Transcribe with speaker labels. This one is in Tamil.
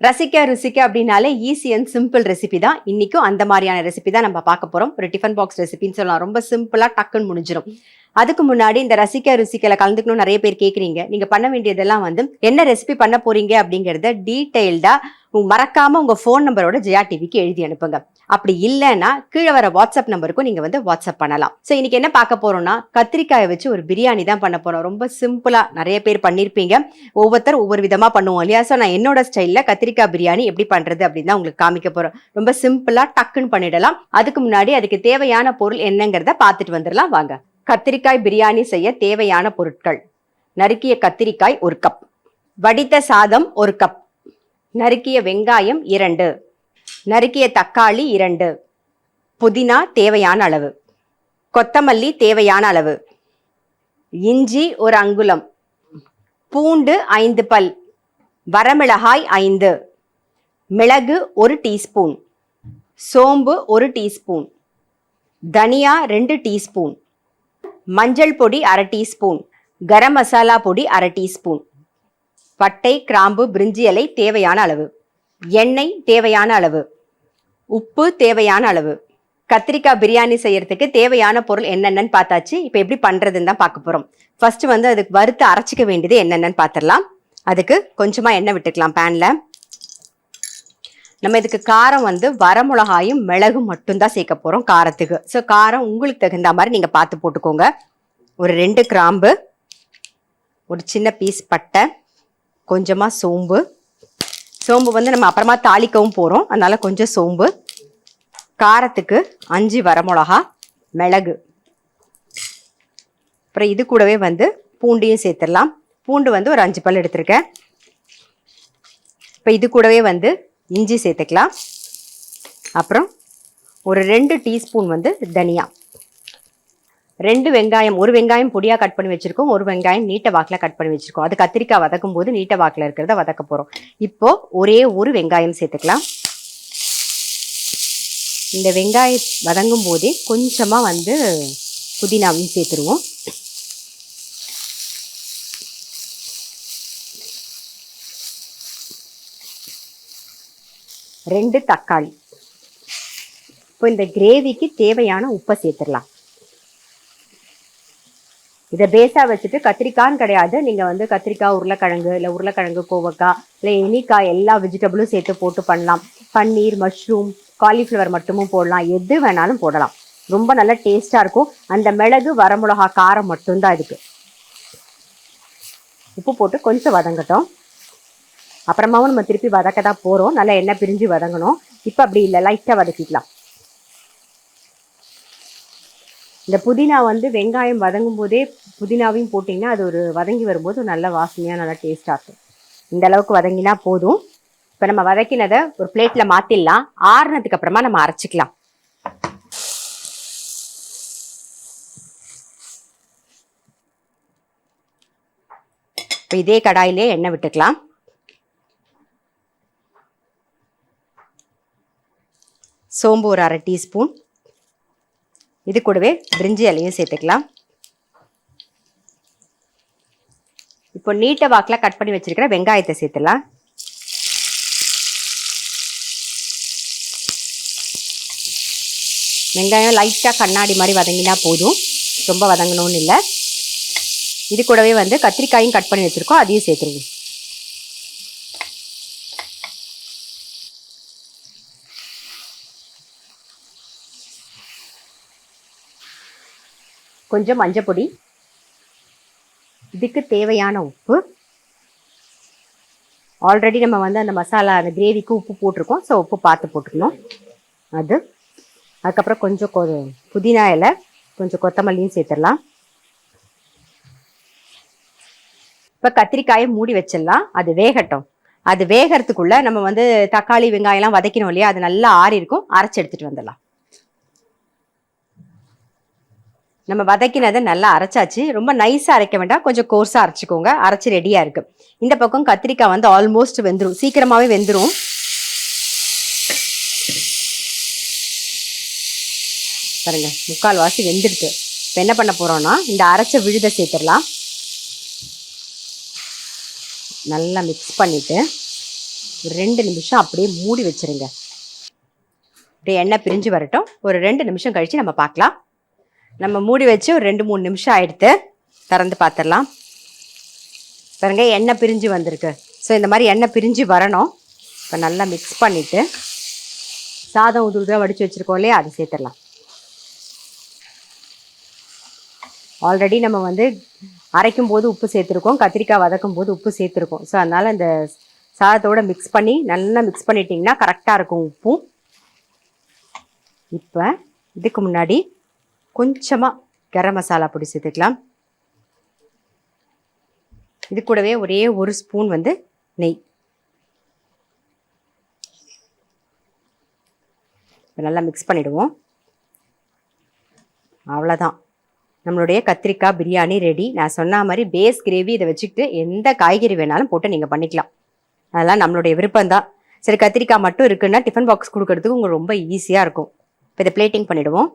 Speaker 1: ரசிக்க ருசிக்க அப்படின்னாலே ஈஸி அண்ட் சிம்பிள் ரெசிபி தான். இன்னைக்கும் அந்த மாதிரியான ரெசிபி தான் நம்ம பார்க்க போறோம். ஒரு டிஃபன் பாக்ஸ் ரெசிபின்னு சொல்லலாம். ரொம்ப சிம்பிளா டக்குன்னு முடிஞ்சிடும். அதுக்கு முன்னாடி இந்த ரசிக்க ருசிக்கல கலந்துக்கணும் நிறைய பேர் கேட்குறீங்க. நீங்க பண்ண வேண்டியதெல்லாம் என்ன ரெசிபி பண்ண போறீங்க அப்படிங்கறத டீடைல்டா மறக்காம உங்க போன் நம்பரோட ஜெயா டிவிக்கு எழுதி அனுப்புங்க. அப்படி இல்லைன்னா கீழே வர வாட்ஸ்அப் நம்பருக்கும் நீங்க வாட்ஸ்அப் பண்ணலாம். ஸோ இன்னைக்கு என்ன பார்க்க போறோம்னா கத்திரிக்காயை வச்சு ஒரு பிரியாணி தான் பண்ண போறோம். ரொம்ப சிம்பிளா நிறைய பேர் பண்ணிருப்பீங்க. ஒவ்வொருத்தர் ஒவ்வொரு விதமா பண்ணுவோம் இல்லையா? ஸோ நான் என்னோட ஸ்டைல்ல கத்திரிக்காய் பிரியாணி எப்படி பண்றது அப்படின்னு தான் உங்களுக்கு காமிக்க போறோம். ரொம்ப சிம்பிளா டக்குன்னு பண்ணிடலாம். அதுக்கு முன்னாடி அதுக்கு தேவையான பொருள் என்னங்கிறத பார்த்துட்டு வந்துடலாம் வாங்க. கத்திரிக்காய் பிரியாணி செய்ய தேவையான பொருட்கள்: நறுக்கிய கத்திரிக்காய் 1 கப், வடித்த சாதம் 1 கப், நறுக்கிய வெங்காயம் 2, நறுக்கிய தக்காளி 2, புதினா தேவையான அளவு, கொத்தமல்லி தேவையான அளவு, இஞ்சி 1 அங்குலம், பூண்டு 5 பல், வரமிளகாய் 5, மிளகு 1 டீஸ்பூன், சோம்பு 1 டீஸ்பூன், தனியா 2 டீஸ்பூன், மஞ்சள் பொடி 1/2 டீஸ்பூன், கரம் மசாலா பொடி 1/2 டீஸ்பூன், பட்டை கிராம்பு பிரிஞ்சி இலை தேவையான அளவு, எண்ணெய் தேவையான அளவு, உப்பு தேவையான அளவு. கத்திரிக்காய் பிரியாணி செய்யறதுக்கு தேவையான பொருள் என்னென்னு பார்த்தாச்சு. இப்போ எப்படி பண்றதுன்னு தான் பார்க்க போறோம். ஃபர்ஸ்ட் அதுக்கு வறுத்து அரைச்சிக்க வேண்டியது என்னென்னு பார்த்துடலாம். அதுக்கு கொஞ்சமா எண்ணெய் விட்டுக்கலாம் பேன்ல. நம்ம இதுக்கு காரம் வரமிளகாயும் மிளகும் மட்டும்தான் சேர்க்க போறோம் காரத்துக்கு. ஸோ காரம் உங்களுக்கு தகுந்த மாதிரி நீங்க பார்த்து போட்டுக்கோங்க. ஒரு 2 கிராம்பு, ஒரு சின்ன பீஸ் பட்டை, கொஞ்சமா சோம்பு. சோம்பு நம்ம அப்புறமா தாளிக்கவும் போறோம், அதனால கொஞ்சம் சோம்பு. காரத்துக்கு 5 வரமிளகா, மிளகு. அப்புறம் இது கூடவே பூண்டையும் சேர்த்துடலாம். பூண்டு ஒரு 5 பல் எடுத்திருக்கேன். இப்போ இது கூடவே இஞ்சி சேர்த்துக்கலாம். அப்புறம் ஒரு 2 டீஸ்பூன் தனியா, 2 வெங்காயம், ஒரு வெங்காயம் பொடியாக கட் பண்ணி வச்சிருக்கோம், ஒரு வெங்காயம் நீட்ட வாக்கில் கட் பண்ணி வச்சிருக்கோம். அது கத்திரிக்காய் வதக்கும் போது நீட்ட வாக்கில் இருக்கிறத வதக்க போகிறோம். இப்போ ஒரே ஒரு வெங்காயம் சேர்த்துக்கலாம். இந்த வெங்காயம் வதங்கும் போதே கொஞ்சமாக புதினாவையும் சேர்த்துருவோம். ரெண்டு தக்காளி. இப்போ இந்த கிரேவிக்கு தேவையான உப்பை சேர்த்துடலாம். இதை பேஸா வச்சுட்டு கத்திரிக்காய்ன்னு கிடையாது, நீங்க கத்திரிக்காய், உருளைக்கிழங்கு, இல்லை உருளைக்கிழங்கு, கோவக்காய், இல்லை எனிக்காய் எல்லா வெஜிடபிளும் சேர்த்து போட்டு பண்ணலாம். பன்னீர், மஷ்ரூம், காலிஃப்ளவர் மட்டுமும் போடலாம், எது வேணாலும் போடலாம். ரொம்ப நல்லா டேஸ்டா இருக்கும். அந்த மிளகு வரமிளகா காரம் மட்டும்தான் இதுக்கு. உப்பு போட்டு கொஞ்சம் வதங்கட்டும். அப்புறமாவும் நம்ம திருப்பி வதக்க தான் போறோம். நல்லா எண்ணெய் பிரிஞ்சு வதங்கணும். இப்போ அப்படி இல்லை, லைட்டா வதக்கிக்கலாம். இந்த புதினா வெங்காயம் வதங்கும் போதே புதினாவையும் போட்டிங்கன்னா அது ஒரு வதங்கி வரும்போது நல்ல வாசனையாக நல்லா டேஸ்டாக இருக்கும். இந்த அளவுக்கு வதங்கினா போதும். இப்போ நம்ம வதக்கினதை ஒரு பிளேட்ல மாற்றிடலாம். ஆறுனதுக்கு அப்புறமா நம்ம அரைச்சிக்கலாம். இப்போ இதே கடாயிலே எண்ணெய் விட்டுக்கலாம். சோம்பு ஒரு 1/2 டீஸ்பூன், இது கூடவே பிரிஞ்சி இலையும் சேர்த்துக்கலாம். இப்போ நீட்ட வாக்கில் கட் பண்ணி வச்சிருக்கிற வெங்காயத்தை சேர்த்துலாம். வெங்காயம் லைட்டாக கண்ணாடி மாதிரி வதங்கினா போதும், ரொம்ப வதங்கணும்னு இல்லை. இது கூடவே கத்திரிக்காயும் கட் பண்ணி வச்சிருக்கோம், அதையும் சேர்த்துருவோம். கொஞ்சம் மஞ்சள் பொடி, இதுக்கு தேவையான உப்பு. ஆல்ரெடி நம்ம அந்த மசாலா, அந்த கிரேவிக்கு உப்பு போட்டிருக்கோம். ஸோ உப்பு பார்த்து போட்டுக்கணும். அதுக்கப்புறம் கொஞ்சம் புதினா இலை, கொஞ்சம் கொத்தமல்லியும் சேர்த்துடலாம். இப்போ கத்திரிக்காயை மூடி வச்சிடலாம், அது வேகட்டும். அது வேகிறதுக்குள்ள நம்ம தக்காளி வெங்காயம்லாம் வதக்கணும் இல்லையா, அது நல்லா ஆறி இருக்கும், அரைச்சி எடுத்துட்டு வந்துடலாம். நம்ம வதக்கினதை நல்லா அரைச்சாச்சு. ரொம்ப நைஸா அரைக்க வேண்டாம், கொஞ்சம் கோர்ஸா அரைச்சிக்கோங்க. அரைச்சி ரெடியா இருக்கு. இந்த பக்கம் கத்திரிக்காய் ஆல்மோஸ்ட் வெந்துடும், சீக்கிரமாவே வெந்துடும். பாருங்க, 3/4 வாசி வெந்துடுது. இப்போ என்ன பண்ண போறோம்னா இந்த அரைச்ச விழுதை சேர்த்துடலாம். நல்லா மிக்ஸ் பண்ணிட்டு ஒரு 2 நிமிஷம் அப்படியே மூடி வச்சிருங்க. அப்படியே எண்ணெய் பிரிஞ்சு வரட்டும். ஒரு 2 நிமிஷம் கழிச்சு நம்ம பார்க்கலாம். நம்ம மூடி வச்சு ஒரு 2-3 நிமிஷம் ஆயிடுத்து. திறந்து பார்த்துடலாம். பாருங்க எண்ணெய் பிரிஞ்சு வந்திருக்கு. ஸோ இந்த மாதிரி எண்ணெய் பிரிஞ்சு வரணும். இப்போ நல்லா மிக்ஸ் பண்ணிவிட்டு சாதம் உதுதாக வடித்து வச்சுருக்கோம் இல்லையா, அது சேர்த்துடலாம். ஆல்ரெடி நம்ம வந்து அரைக்கும் போது உப்பு சேர்த்துருக்கோம், கத்திரிக்காய் வதக்கும் போது உப்பு சேர்த்துருக்கோம். ஸோ அதனால் இந்த சாதத்தோடு மிக்ஸ் பண்ணி நல்லா மிக்ஸ் பண்ணிட்டிங்கன்னா கரெக்டாக இருக்கும் உப்பும். இப்போ இதுக்கு முன்னாடி கொஞ்சமாக கரம் மசாலா பொடி சேர்த்துக்கலாம். இது கூடவே ஒரே ஒரு ஸ்பூன் வந்து நெய். நல்லா மிக்ஸ் பண்ணிவிடுவோம். அவ்வளோதான், நம்மளுடைய கத்திரிக்காய் பிரியாணி ரெடி. நான் சொன்ன மாதிரி பேஸ் கிரேவி இதை வச்சுக்கிட்டு எந்த காய்கறி வேணாலும் போட்டு நீங்கள் பண்ணிக்கலாம். அதெல்லாம் நம்மளுடைய விருப்பம்தான். சரி, கத்திரிக்காய் மட்டும் இருக்குன்னா டிஃபன் பாக்ஸ் கொடுக்கறதுக்கு உங்களுக்கு ரொம்ப ஈஸியாக இருக்கும். இப்போ இதை பிளேட்டிங் பண்ணிவிடுவோம்.